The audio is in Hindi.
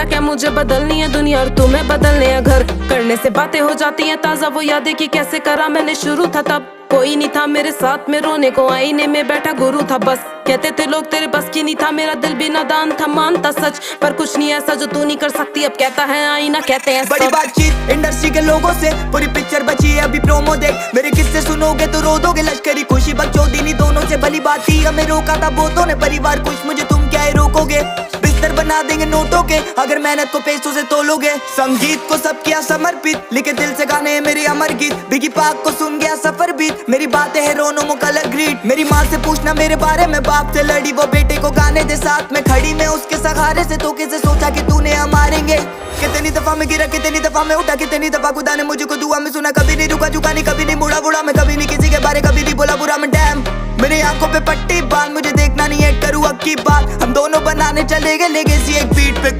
बोला क्या मुझे बदलनी है दुनिया और तुम्हें बदलने हैं घर। करने से बातें हो जाती हैं ताजा, वो यादें कि कैसे करा मैंने शुरू था तब। कोई नहीं था मेरे साथ में रोने को, आईने में बैठा गुरु था बस। कहते थे लोग तेरे बस की नहीं था, मेरा दिल भी नादान था, मानता सच। पर कुछ नहीं ऐसा जो तू नहीं कर सकती, अब कहता है आईना कहते हैं बड़ी बातचीत इंडस्ट्री के लोगों से, पूरी पिक्चर बची है अभी प्रोमो देख। मेरे किस्से सुनोगे तो रो दोगे, लश्करी खुशी बकचोदी दोनों से भली बात थी। हमें रोका था बहुतों ने, परिवार कुछ मुझे तुम क्या ही रोकोगे। बिस्तर बना देंगे नोटों के अगर मेहनत को पैसों से तोलोगे। संगीत को सब किया समर्पित, लिखे दिल से गाने हैं मेरे अमर गीत। बिगी पाक को सुन गया सफर बीत, मेरी बातें है रोनो मो कलर ग्रीट। मेरी माँ से पूछना मेरे बारे में, बाप से लड़ी वो बेटे को गाने दे साथ में खड़ी। मैं उसके सहारे से तो कैसे सोचा कि तूने हम मारेंगे। कितनी दफा मैं गिरा, कितनी दफा मैं उठा, कितनी दफा खुदा ने मुझको दुआ में सुना। कभी नहीं रुका झुका नहीं, कभी नहीं मुड़ा बुढ़ा मैं, कभी नहीं किसी के बारे कभी नहीं बोला बुरा मैं। डैम मेरी आंखों पे पट्टी बांध, मुझे देखना नहीं है करूँ अब की बात। हम दोनों बनाने चले गए लेगेसी एक बीट पे।